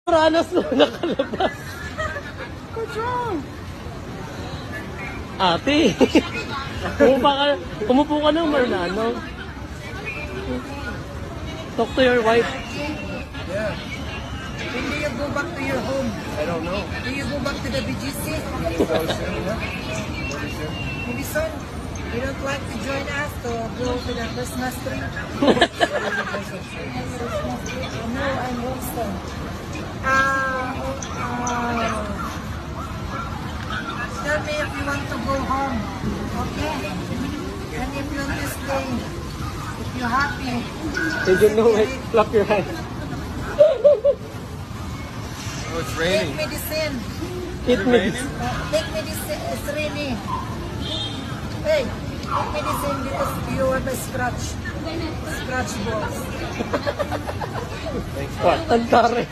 Ranas mo nakalabas. What's wrong? Ate, umupo ka naman na, ano? Talk to your wife. Yeah. When do you go back to your home? I don't know. Do you go back to the BGC? So soon, yeah? Very soon. Maybe soon. You don't like to join us to go to the Christmas tree? No, I'm Winston. Tell me if you want to go home. Okay? And if you want to stay, if you're happy. Did you know it? Clap your hands. Oh, it's Take raining. medicine. It means. Take medicine. It's rainy. Hey, take medicine because you have a scratch. Scratch balls. What? Ang tari.